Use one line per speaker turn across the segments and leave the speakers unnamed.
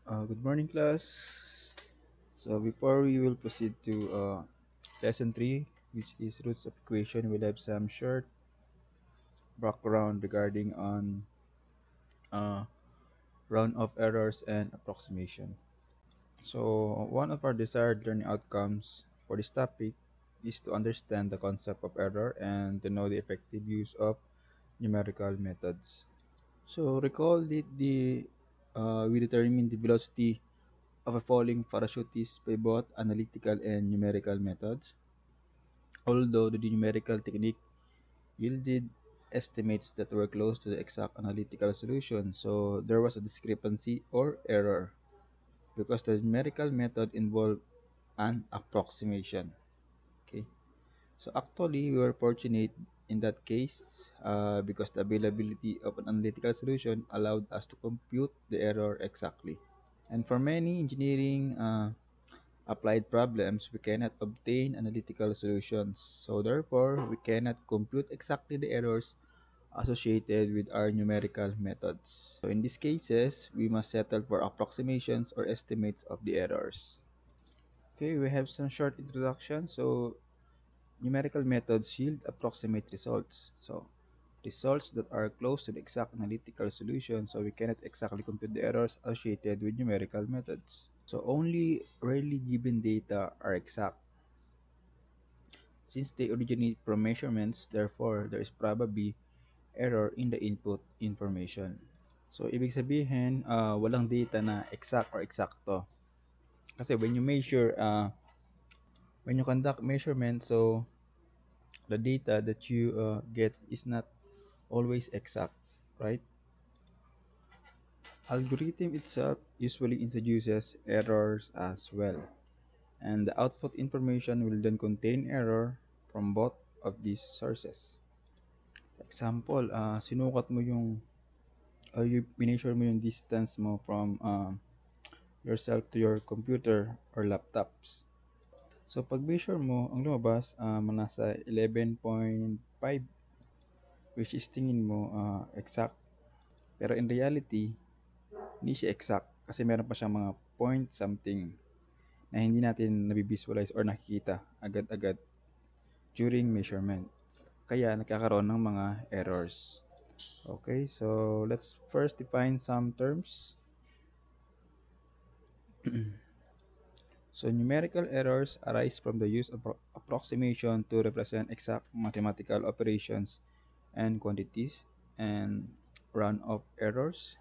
Good morning, class. So before we will proceed to lesson 3, which is roots of equation, we'll have some short background regarding on uh, round-off errors and approximation. So one of our desired learning outcomes for this topic is to understand the concept of error and to know the effective use of numerical methods. So recall that we determine the velocity of a falling parachutist by both analytical and numerical methods, although the numerical technique yielded estimates that were close to the exact analytical solution, so there was a discrepancy or error because the numerical method involved an approximation. Okay, so actually we were fortunate in that case because the availability of an analytical solution allowed us to compute the error exactly. And for many engineering applied problems, we cannot obtain analytical solutions, so therefore we cannot compute exactly the errors associated with our numerical methods. So in these cases, we must settle for approximations or estimates of the errors. Okay, we have some short introduction. So numerical methods yield approximate results. So results that are close to the exact analytical solution, so we cannot exactly compute the errors associated with numerical methods. So only rarely given data are exact. Since they originate from measurements, therefore there is probably error in the input information. So ibig sabihin, walang data na exact or eksakto. Kasi when you conduct measurement, so the data that you get is not always exact, right? Algorithm itself usually introduces errors as well, and the output information will then contain error from both of these sources. Example, sinukat mo yung you measure mo yung distance mo from yourself to your computer or laptops. So pag measure mo, ang lumabas nasa 11.5, which is tingin mo exact. Pero in reality, hindi siya exact kasi meron pa siyang mga point something na hindi natin nabivisualize or nakikita agad-agad during measurement. Kaya nagkakaroon ng mga errors. Okay, so let's first define some terms. So numerical errors arise from the use of approximation to represent exact mathematical operations and quantities, and round-off errors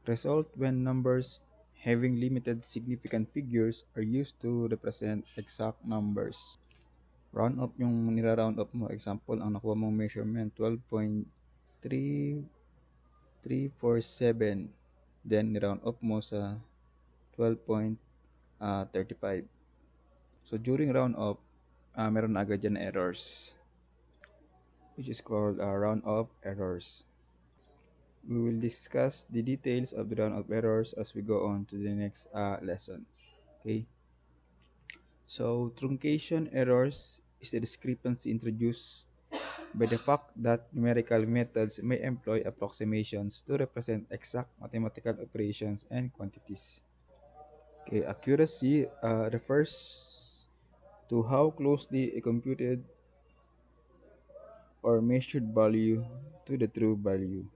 result when numbers having limited significant figures are used to represent exact numbers. Round-off yung nira-round off mo. Example, ang nakuha mong measurement 12.3347, then ni-round off mo sa 12.35. So during round off, meron na agad yan na errors, which is called round off errors. We will discuss the details of the round off errors as we go on to the next lesson. Okay. So truncation errors is the discrepancy introduced by the fact that numerical methods may employ approximations to represent exact mathematical operations and quantities. Okay, accuracy refers to how closely a computed or measured value to the true value.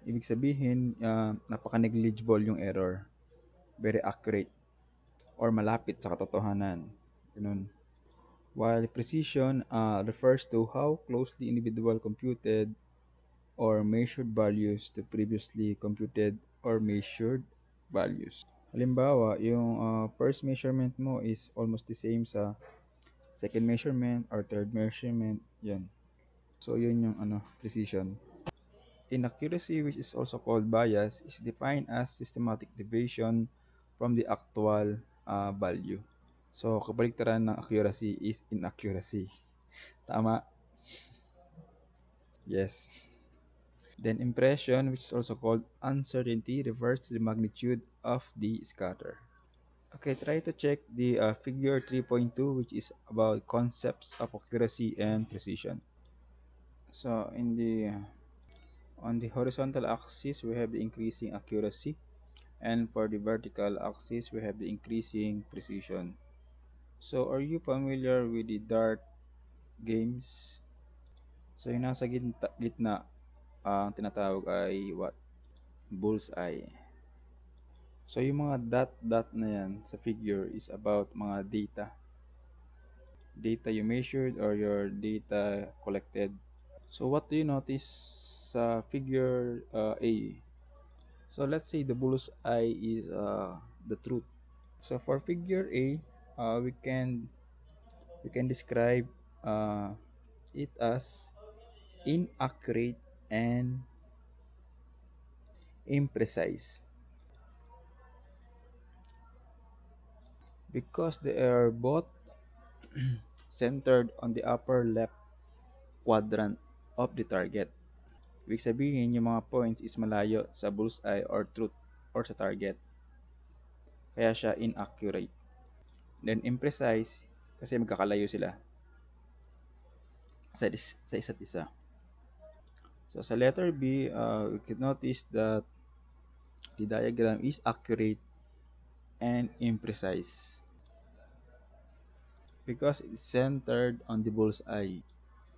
Ibig sabihin, napaka-negligible yung error. Very accurate or malapit sa katotohanan. Ganun. While precision refers to how closely individual computed or measured values to previously computed or measured values. Halimbawa, yung first measurement mo is almost the same sa second measurement or third measurement. Yan. So, yun yung precision. Inaccuracy, which is also called bias, is defined as systematic deviation from the actual value. So, kabaliktaran ng accuracy is inaccuracy. Tama? Yes. Then impression, which is also called uncertainty, refers to the magnitude of the scatter. Okay, try to check the figure 3.2, which is about concepts of accuracy and precision. So, on the horizontal axis, we have the increasing accuracy. And for the vertical axis, we have the increasing precision. So, are you familiar with the dart games? So, yung nasa gitna, ang tinatawag ay what? Bullseye. So, yung mga dot na yan sa figure is about mga data. Data you measured or your data collected. So, what do you notice sa figure A? So, let's say the bullseye is the truth. So, for figure A, we can describe uh, it as inaccurate and imprecise because they are both centered on the upper left quadrant of the target. Ibig sabihin, yung mga points is malayo sa bullseye or truth or sa target. Kaya siya inaccurate. Then imprecise kasi magkakalayo sila sa isa't isa. So sa letter B, we can notice that the diagram is accurate and imprecise because it's centered on the bullseye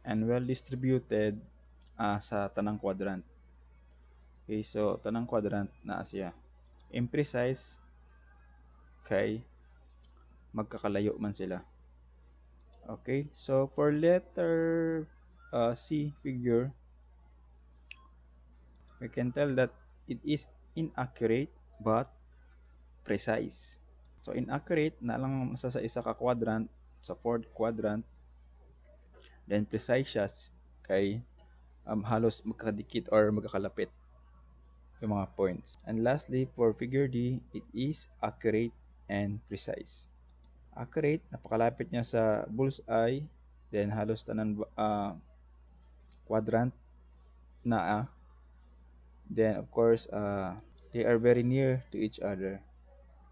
and well distributed sa tanang quadrant. Okay, so tanang quadrant na siya. Imprecise kay magkakalayo man sila. Okay, so for letter C figure, we can tell that it is inaccurate but precise. So inaccurate na lang sa isa ka quadrant, sa fourth quadrant, then precise siya kay halos magkadikit or magkakalapit yung mga points. And lastly, for figure D, it is accurate and precise. Accurate, napakalapit niya sa bullseye, then halos tanan quadrant na then of course they are very near to each other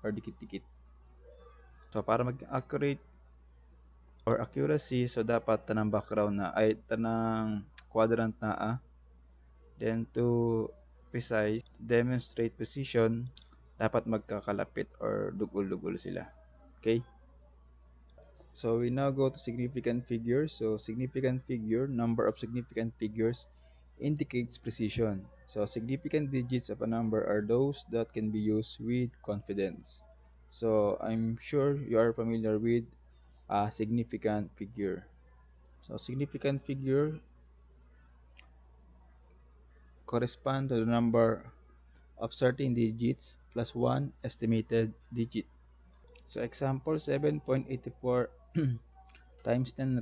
or dikit-dikit. So para maging accurate or accuracy, so dapat tanang background na ay tanang quadrant na then to precise, demonstrate precision, dapat magkakalapit or dugol-dugol sila. Okay? So we now go to significant figures. So significant figure, number of significant figures indicates precision. So significant digits of a number are those that can be used with confidence. So I'm sure you are familiar with a significant figure. So significant figure correspond to the number of certain digits plus one estimated digit. So example 7.84 times 10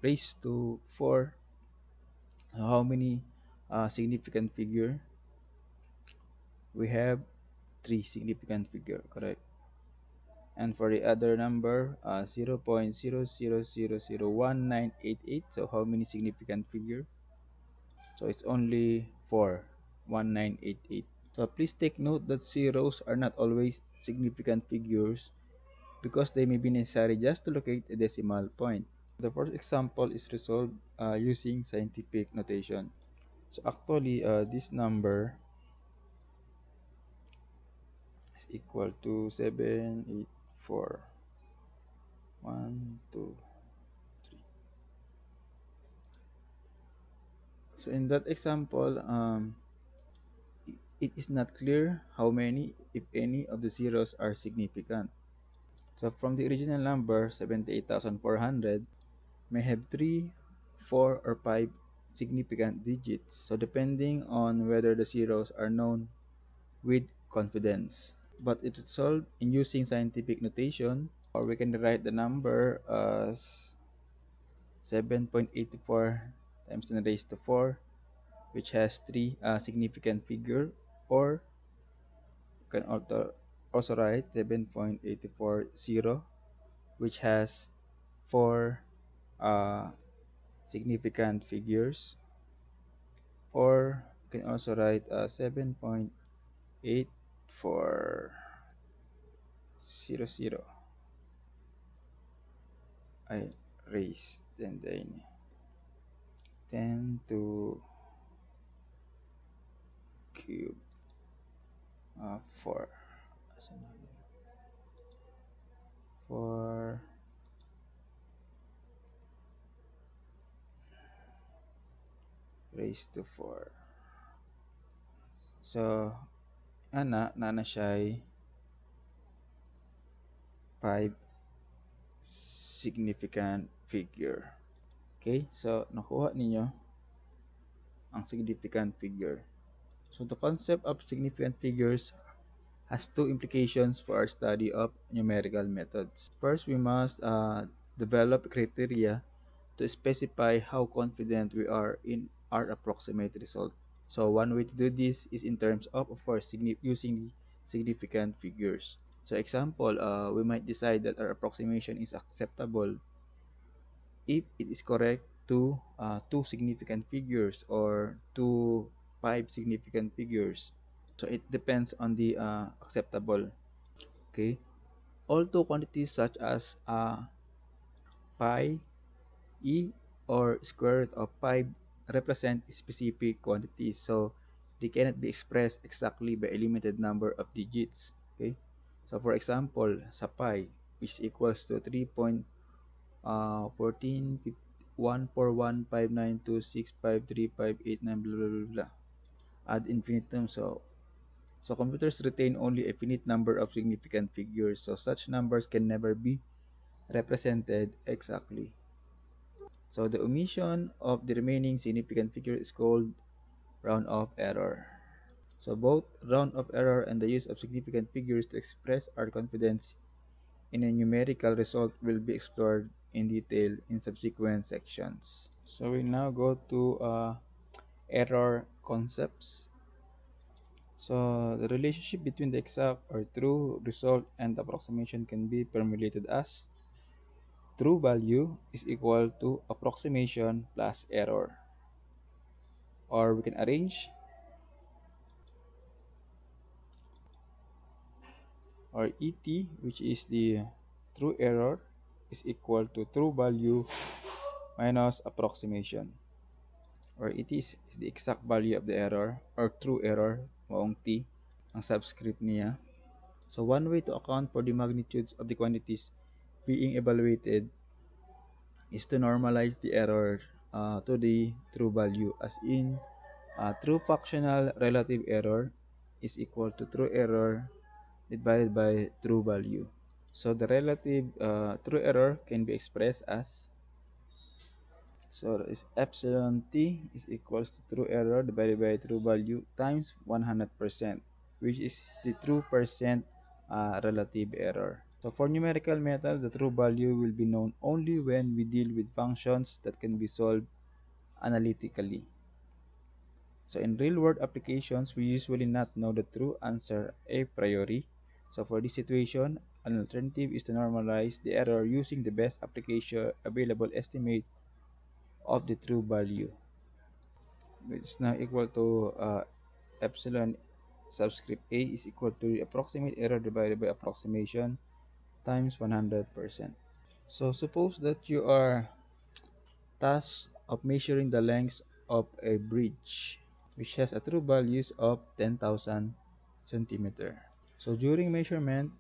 raised to 4. So how many significant figure? We have 3 significant figure, correct? And for the other number, 0.00001988. So how many significant figure? So it's only 4, 1988. So please take note that zeros are not always significant figures because they may be necessary just to locate a decimal point. The first example is resolved using scientific notation. So actually, this number is equal to 784. 1, 2, 3. So in that example, it is not clear how many, if any, of the zeros are significant. So from the original number, 78,400, may have 3, 4, or 5 significant digits. So depending on whether the zeros are known with confidence. But it is solved in using scientific notation, or we can write the number as 7.84 times 10 raised to 4, which has 3 significant figure, or you can also write 7.840, which has 4 significant figures, or you can also write 7.8400 I raised and then 10 to cube 4. 4 raised to 4. So, na siya'y 5 significant figure. Okay, so nakuha ninyo ang significant figure. So the concept of significant figures has two implications for our study of numerical methods. First, we must develop criteria to specify how confident we are in our approximate result. So one way to do this is in terms of course, using significant figures. So example, we might decide that our approximation is acceptable if it is correct to two significant figures or to five significant figures. So it depends on the acceptable. Okay. All two quantities such as pi, e, or square root of 5 represent specific quantities. So they cannot be expressed exactly by a limited number of digits. Okay. So for example, sa pi, which equals to 3.141592653589 blah blah blah blah ad infinitum. So computers retain only a finite number of significant figures, so such numbers can never be represented exactly. So the omission of the remaining significant figure is called round-off error. So both round-off error and the use of significant figures to express our confidence in a numerical result will be explored in detail in subsequent sections. So we now go to error concepts. So the relationship between the exact or true result and the approximation can be formulated as true value is equal to approximation plus error. Or we can arrange or ET, which is the true error, is equal to true value minus approximation. Or it is the exact value of the error or true error, maong T, ang subscript niya. So one way to account for the magnitudes of the quantities being evaluated is to normalize the error to the true value, as in true fractional relative error is equal to true error divided by true value. So the relative true error can be expressed as, so is epsilon t is equals to true error divided by true value times 100%, which is the true percent relative error. So for numerical methods, the true value will be known only when we deal with functions that can be solved analytically. So in real-world applications, we usually not know the true answer a priori. So for this situation, an alternative is to normalize the error using the best application available estimate of the true value, which is now equal to epsilon subscript a is equal to the approximate error divided by approximation times 100%. So suppose that you are tasked of measuring the length of a bridge, which has a true values of 10,000 centimeter. So during measurement,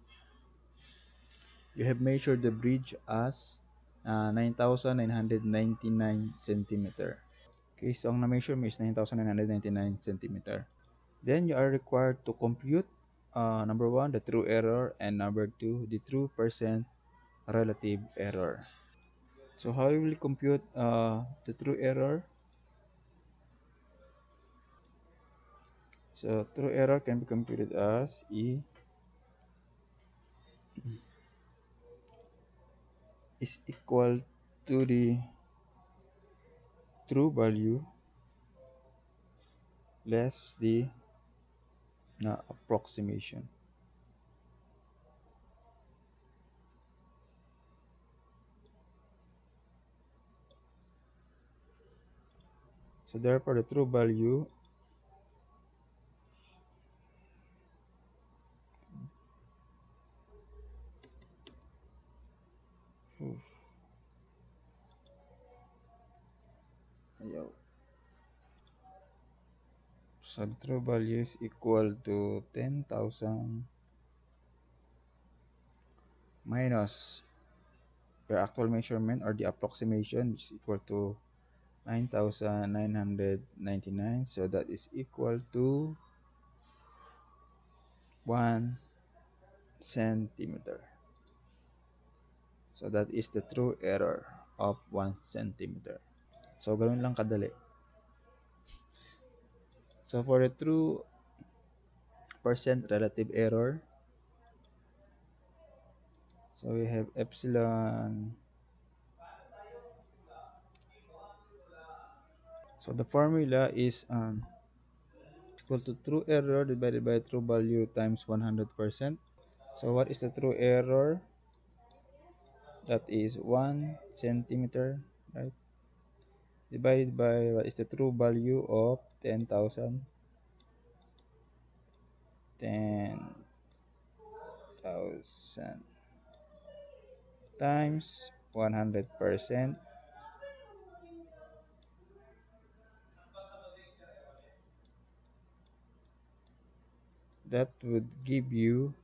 you have measured the bridge as 9,999 centimeter. Okay, so ang na-measure mo is 9,999 centimeter. Then you are required to compute number 1, the true error, and number 2, the true percent relative error. So how you will compute the true error? So true error can be computed as E is equal to the true value less the approximation. So therefore the true value so the true value is equal to 10,000 minus your actual measurement or the approximation, which is equal to 9,999. So that is equal to 1 centimeter. So that is the true error of 1 centimeter. So ganun lang kadali. So for the true percent relative error, so we have epsilon. So the formula is equal to true error divided by true value times 100%. So what is the true error? That is 1 centimeter, right? Divided by what is the true value of 10,000. 10,000 times 100%. That would give you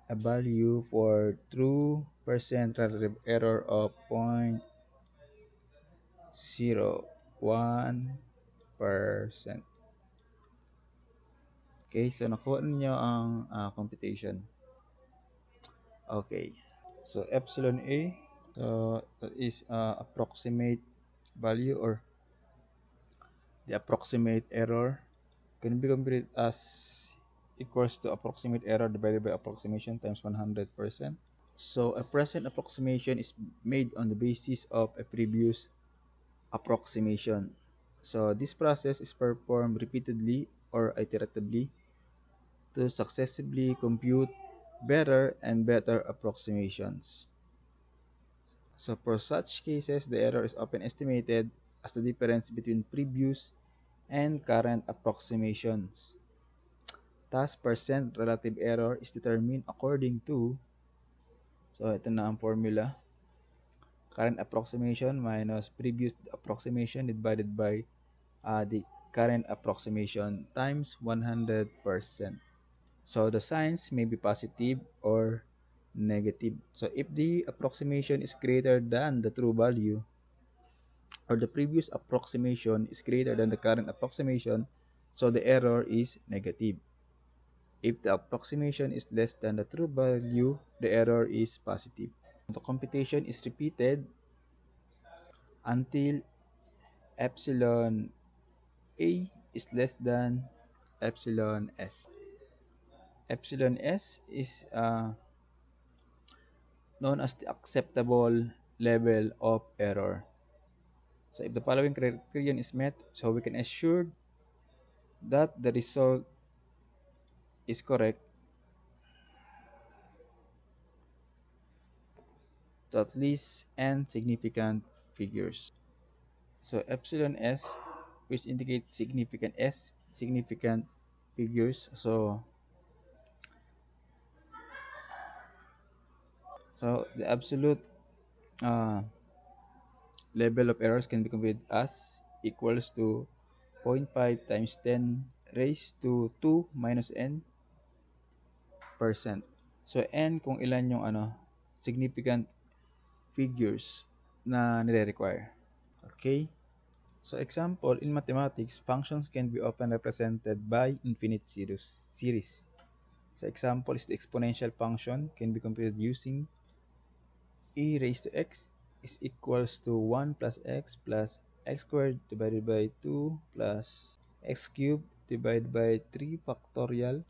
a value for true percent relative error of 0.01%. Okay, so nakuha ninyo ang computation. Okay, so epsilon A, so that is approximate value or the approximate error can be computed as equals to approximate error divided by approximation times 100%. So a present approximation is made on the basis of a previous approximation. So this process is performed repeatedly or iteratively to successively compute better and better approximations. So for such cases, the error is often estimated as the difference between previous and current approximations. Thus, percent relative error is determined according to, so ito na ang formula, current approximation minus previous approximation divided by the current approximation times 100%. So the signs may be positive or negative. So if the approximation is greater than the true value, or the previous approximation is greater than the current approximation, so the error is negative. If the approximation is less than the true value, the error is positive. The computation is repeated until epsilon A is less than epsilon S. Epsilon S is known as the acceptable level of error. So if the following criterion is met, so we can assure that the result is correct to at least n significant figures. So epsilon S, which indicates significant figures. So the absolute uh, level of errors can be computed as equals to 0.5 times 10 raised to 2 minus n percent. So n kung ilan yung significant figures na nire-require. Okay? So example, in mathematics, functions can be often represented by infinite series. So example is the exponential function can be computed using e raised to x is equals to 1 plus x squared divided by 2 plus x cubed divided by 3 factorial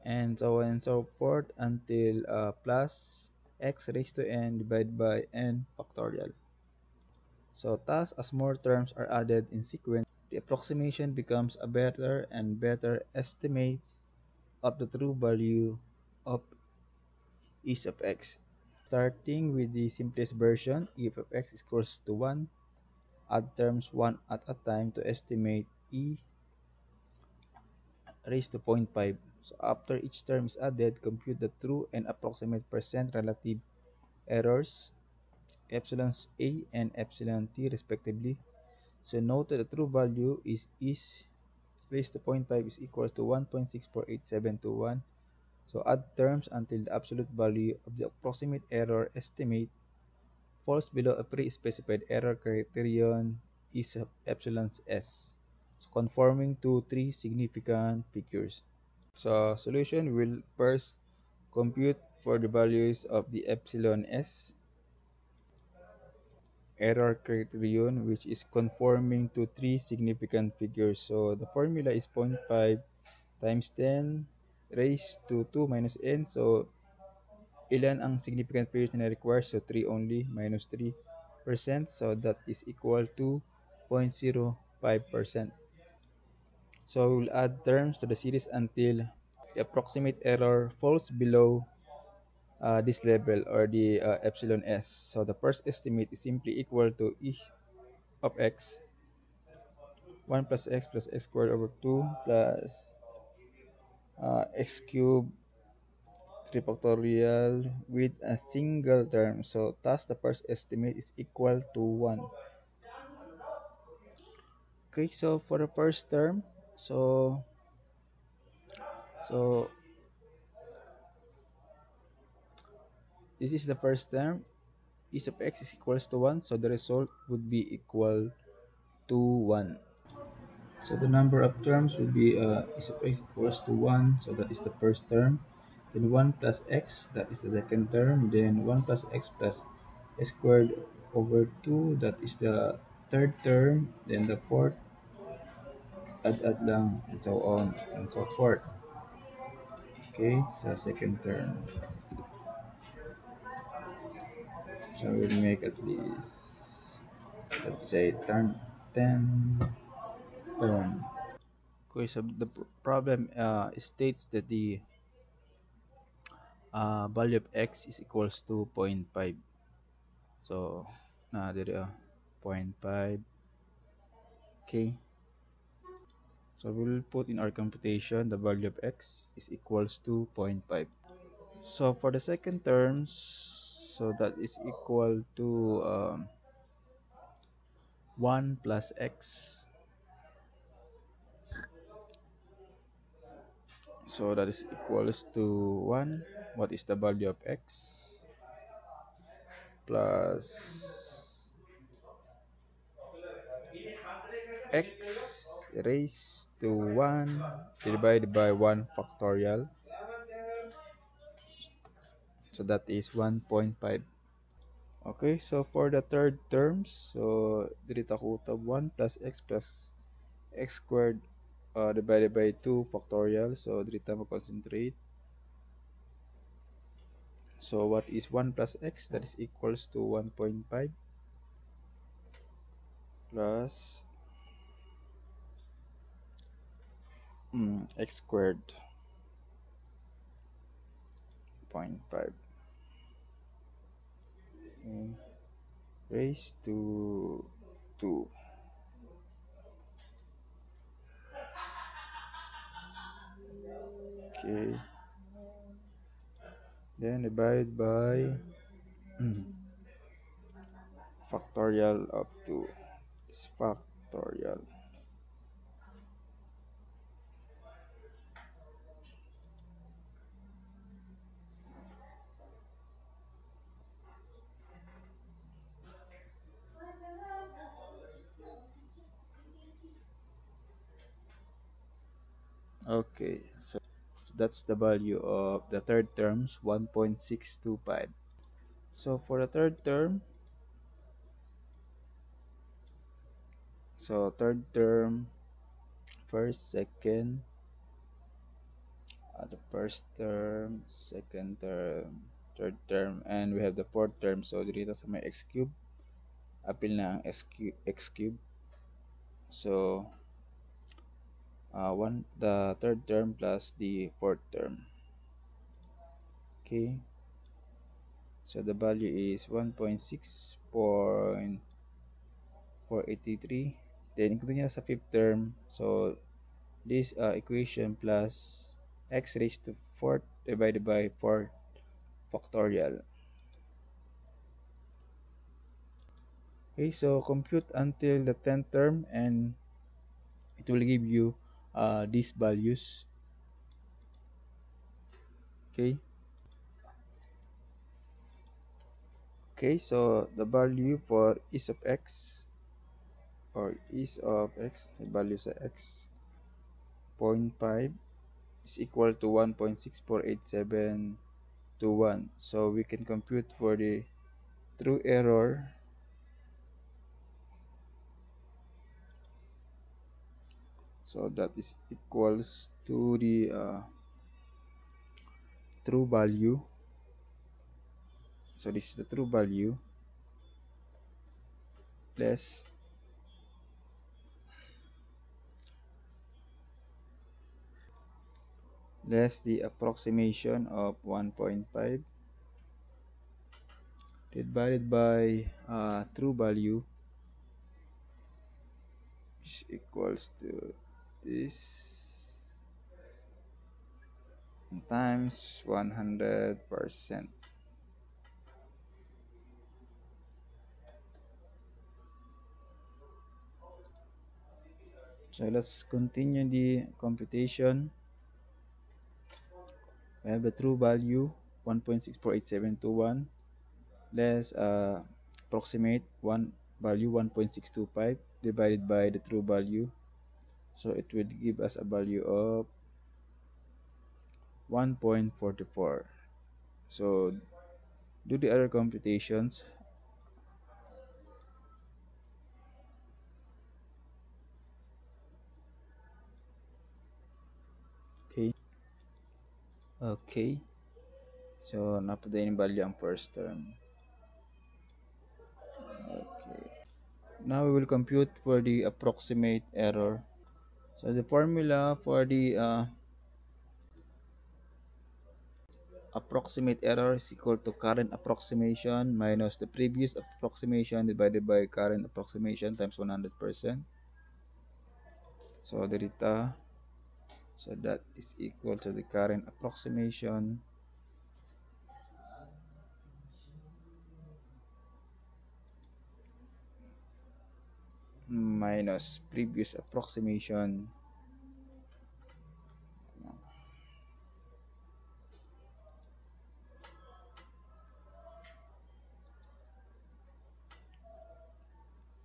and so on and so forth until plus x raised to n divided by n factorial. So thus, as more terms are added in sequence, the approximation becomes a better and better estimate of the true value of e of x. Starting with the simplest version, e of x is equals to 1, add terms 1 at a time to estimate e raised to 0.5. So after each term is added, compute the true and approximate percent relative errors, epsilon a and epsilon t respectively. So note that the true value is raised to 0.5 is equals to 1.648721. So add terms until the absolute value of the approximate error estimate falls below a pre-specified error criterion is of epsilon s, so conforming to three significant figures. So solution will first compute for the values of the epsilon s error criterion, which is conforming to three significant figures. So the formula is 0.5 times 10 raised to 2 minus n. So ilan ang significant figures na require? So 3 only, minus 3%. So that is equal to 0.05%. So we'll add terms to the series until the approximate error falls below this level, or the epsilon s. So the first estimate is simply equal to e of x 1 plus x plus x squared over 2 plus x cubed 3 factorial with a single term. So thus the first estimate is equal to 1. Okay, so for the first term, so so this is the first term. E of x is equals to 1, so the result would be equal to 1. So the number of terms will be e of x equals to 1, so that is the first term. Then 1 plus x, that is the second term. Then 1 plus x plus x squared over 2, that is the third term. Then the fourth, add lang, and so on and so forth. Okay, so second term. So we'll make at least, let's say, 10 term. Okay, so the problem states that the value of x is equals to 0.5. So there 0.5. Okay, so we'll put in our computation the value of x is equals to 0.5. So for the second terms, so that is equal to 1 plus x. So that is equals to 1. What is the value of x? Plus x raised to 1 divided by 1 factorial. So that is 1.5. Okay, so for the third terms, so dito ko tab 1 plus x squared divided by 2 factorial. So dito mo concentrate. So what is 1 plus x? That is equals to 1.5 plus x squared 0.5 raised to 2. Okay, then divide by factorial of 2 is factorial. Okay, so that's the value of the third terms, 1.625. So for the third term, so third term, first, second, the first term, second term, third term, and we have the fourth term. So dito sa may x cube, apil na ang x cube. So the third term plus the fourth term. Okay, so the value is 1.6.483. Then include nyo sa fifth term. So this equation plus x raised to 4th divided by 4 factorial. Okay, so compute until the 10th term and it will give you these values. Okay. Okay, so the value for is of x, or is of x, the value sa x, 0.5 is equal to 1.648721. So we can compute for the true error. So that is equals to the true value. So this is the true value plus the approximation of 1.5 divided by true value, which equals to this times 100%. So let's continue the computation. We have the true value 1.648721 less approximate one value 1.625 divided by the true value. So it will give us a value of 1.44. So do the other computations. Okay. Okay. So napunta yung value ang first term. Okay. Now we will compute for the approximate error. So the formula for the approximate error is equal to current approximation minus the previous approximation divided by current approximation times 100%. So dito, so that is equal to the current approximation minus previous approximation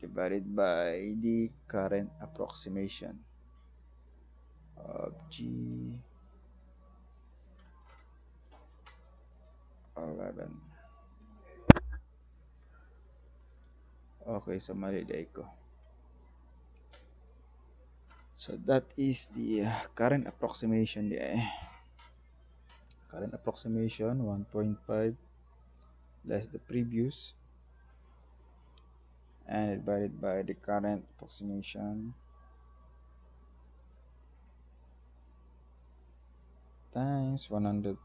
divided by the current approximation of G11. Okay, so mali ko. So that is the current approximation current approximation 1.5 less the previous and divided by the current approximation times 100%.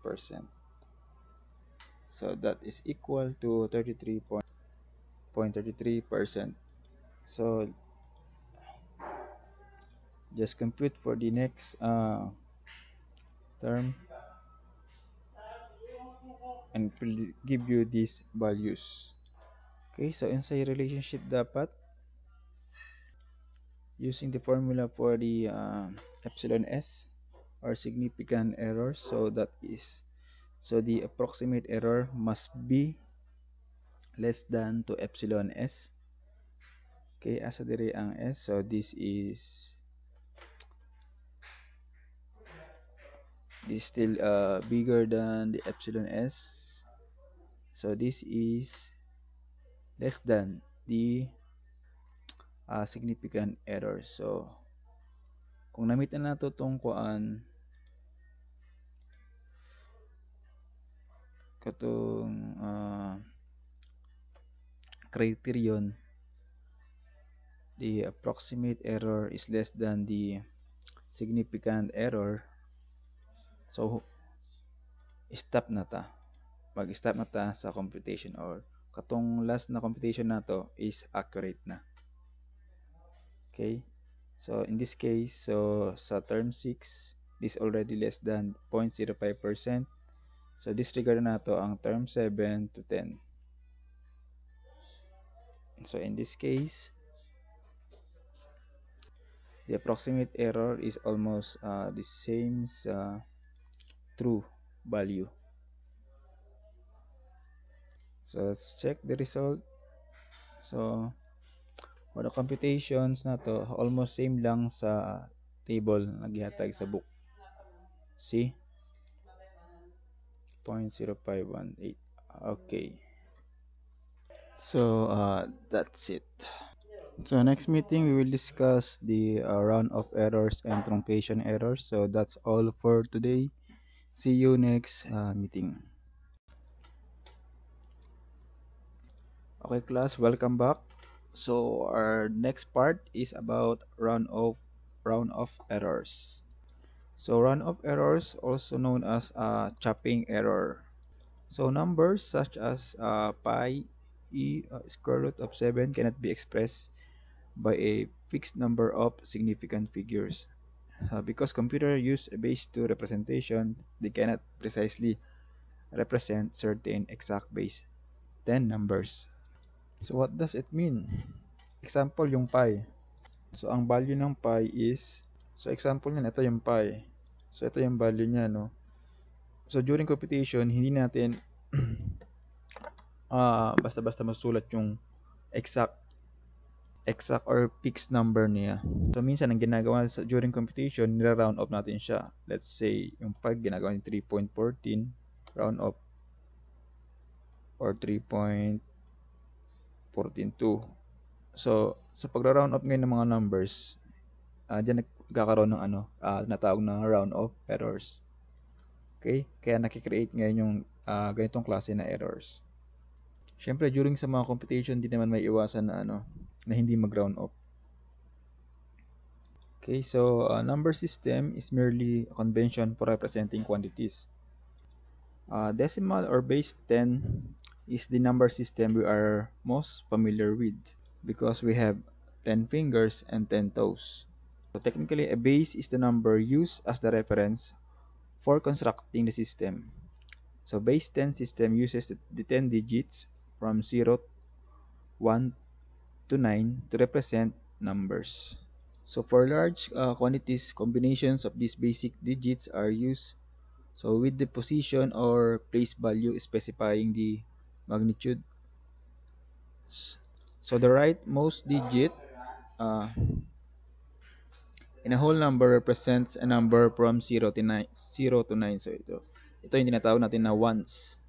So that is equal to 33.33%. So just compute for the next term and will give you these values. Okay, so inside relationship dapat using the formula for the epsilon s or significant error, so that is, so the approximate error must be less than to epsilon s. Okay, asa dire ang s, so this is still bigger than the epsilon s, so this is less than the significant error. So kung namit na nato tong kuan katong criterion, the approximate error is less than the significant error, so stop na ta, mag-stop na ta sa computation, or katong last na computation nato is accurate na. Okay, so in this case, so sa term 6 this already less than 0.05%, so disregard na to ang term 7 to 10. So in this case, the approximate error is almost the same sa true value. So let's check the result. So for the computations na to, almost same lang sa table na gihatag sa book. See? 0.0518. Okay. So that's it. So next meeting we will discuss the round of errors and truncation errors. So that's all for today. See you next meeting. Okay, class, welcome back. So our next part is about round of errors. So round of errors, also known as chopping error. So numbers such as pi, square root of 7 cannot be expressed by a fixed number of significant figures. Because computers use a base 2 representation, they cannot precisely represent certain exact base 10 numbers. So what does it mean? Example, yung pi. So ang value ng pi is, so example niyan, ito yung pi. So ito yung value niya, no? So during computation, hindi natin basta-basta masulat yung exact or fixed number niya. So minsan ang ginagawa during computation, nira-round off natin siya. Let's say yung pi ginagawa ni 3.14 round off or 3.142. So sa pagra-round off ngayon ng mga numbers, diyan nagkakaroon ng natawag na round off errors. Okay? Kaya nakikreate ngayon yung ganitong klase na errors. Siyempre, during sa mga computation, di naman may iwasan na na hindi mag-round off. Okay, so number system is merely a convention for representing quantities. Decimal or base 10 is the number system we are most familiar with because we have 10 fingers and 10 toes. So technically, a base is the number used as the reference for constructing the system. So base 10 system uses the 10 digits from 0, 1 to 9 to represent numbers. So for large quantities, combinations of these basic digits are used. So with the position or place value specifying the magnitude. So the rightmost digit in a whole number represents a number from 0 to 9. 0 to 9. So ito yung tinatawag natin na ones.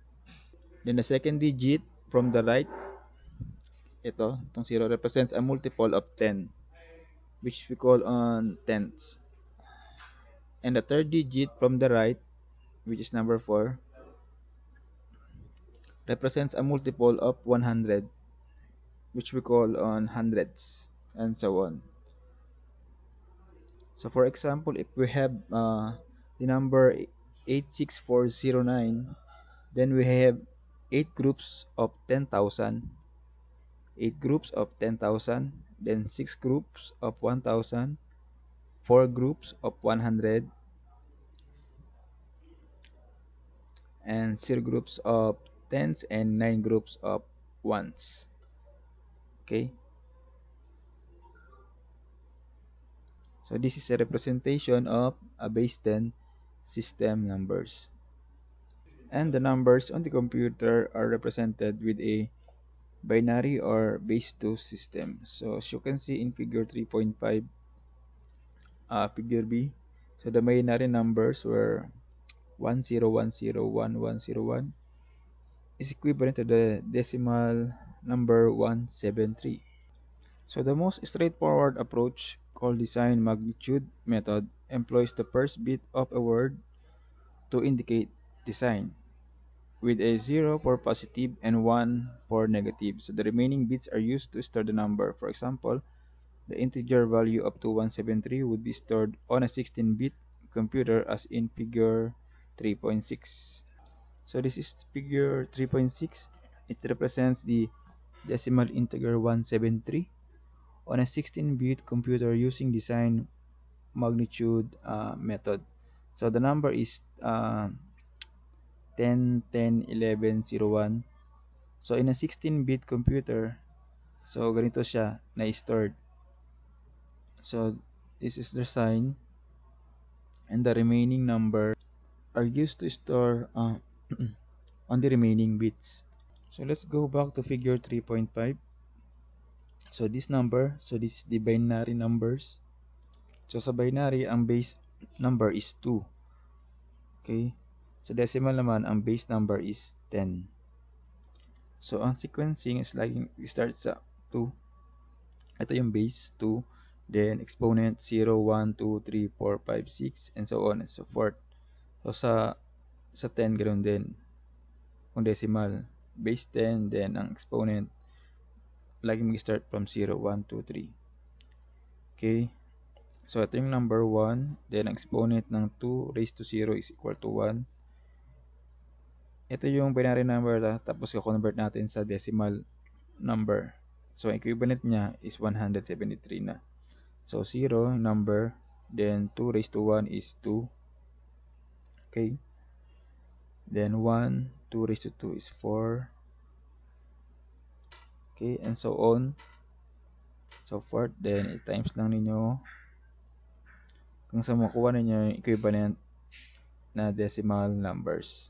Then the second digit from the right, itong 0 represents a multiple of 10, which we call on tenths. And the third digit from the right, which is number 4, represents a multiple of 100, which we call on hundreds, and so on. So for example, if we have the number 86409, then we have 8 groups of 10,000, 8 groups of 10,000, then 6 groups of 1,000, 4 groups of 100, and 0 groups of tens, and 9 groups of ones. Okay? So this is a representation of a base 10 system numbers. And the numbers on the computer are represented with a binary or base 2 system. So as you can see in figure 3.5, figure B, so the binary numbers were 10101101 is equivalent to the decimal number 173. So the most straightforward approach, called the sign magnitude method, employs the first bit of a word to indicate the sign, with a 0 for positive and 1 for negative. So the remaining bits are used to store the number. For example, the integer value up to 173 would be stored on a 16-bit computer as in figure 3.6. So this is figure 3.6. It represents the decimal integer 173 on a 16-bit computer using the sign magnitude method. So the number is 10, 10, 11, 01. So in a 16-bit computer, so ganito siya na-stored. So this is the sign, and the remaining number are used to store on the remaining bits. So let's go back to figure 3.5. So this is the binary numbers. So sa binary, ang base number is 2. Okay? Sa decimal naman, ang base number is 10. So ang sequencing is laging start sa 2. Ito yung base 2. Then exponent 0, 1, 2, 3, 4, 5, 6, and so on and so forth. So sa 10, ganoon din. Kung decimal, base 10, then ang exponent, lagi mag-start from 0, 1, 2, 3. Okay? So, ito yung number 1. Then, ang exponent ng 2 raised to 0 is equal to 1. Ito yung binary number, tapos i-convert natin sa decimal number. So, equivalent niya is 173 na. So, 0, number, then 2 raised to 1 is 2. Okay? Then, 1, 2 raised to 2 is 4. Okay, and so on. So forth. Then, i-times lang ninyo kung sa makuha ninyo yung equivalent na decimal numbers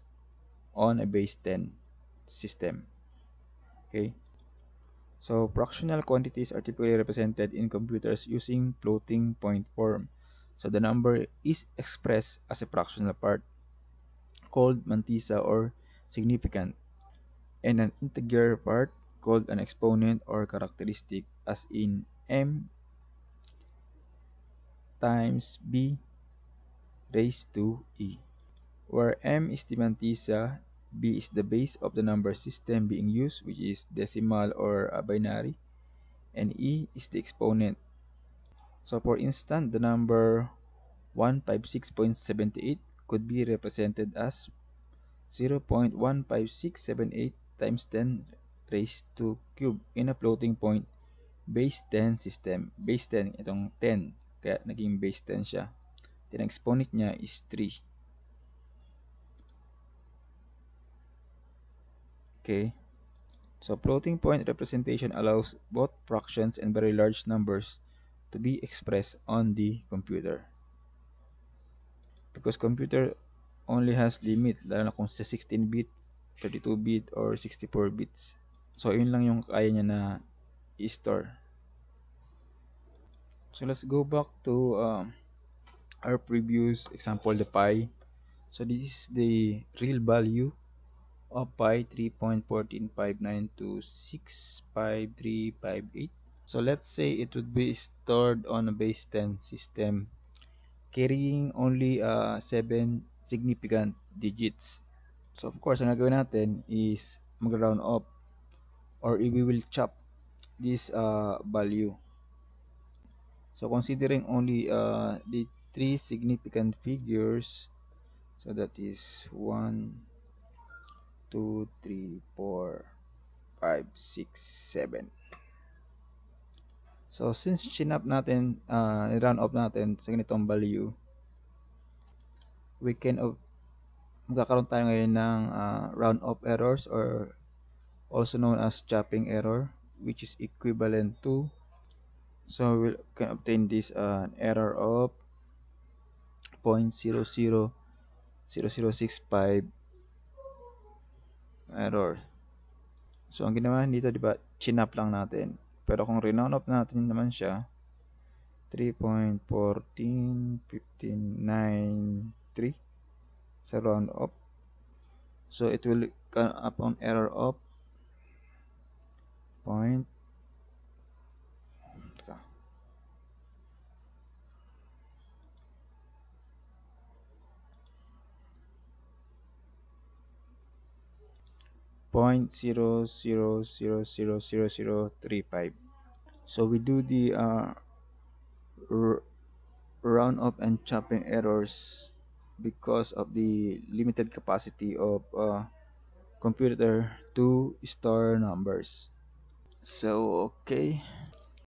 on a base 10 system. Okay? So, fractional quantities are typically represented in computers using floating point form. So, the number is expressed as a fractional part called mantissa or significant, and an integer part called an exponent or characteristic, as in m times b raised to e, where m is the mantissa, b is the base of the number system being used, which is decimal or binary, and e is the exponent. So for instance, the number 156.78 could be represented as 0.15678 times 10 raised to cube in a floating point base 10 system. Base 10, itong 10, kaya naging base 10 siya. Then exponent niya is 3. Okay. So floating point representation allows both fractions and very large numbers to be expressed on the computer. Because computer only has limit, lalo na kung sa 16-bit, 32-bit, or 64 bits. So, yun lang yung kaya niya na i-store. So, let's go back to our previous example, the pi. So, this is the real value of pi, 3.14592655358. So, let's say it would be stored on a base 10 system carrying only 7 significant digits. So of course, ang gagawin natin is mag-round up or we will chop this value. So considering only the 3 significant figures, so that is 1, 2, 3, 4, 5, 6, 7. So since chinap natin, round up natin sa ganitong value, we can magkakaroon tayo ngayon ng round up errors, or also known as chopping error, which is equivalent to, so we can obtain this error of 0.000065 error. So ang ginawa dito, di ba, chinap lang natin. Pero kung renown up natin naman siya, 3.1415593 sa round up. So it will come up on error of 0.00000035. So we do the round up and chopping errors because of the limited capacity of computer to store numbers. So okay,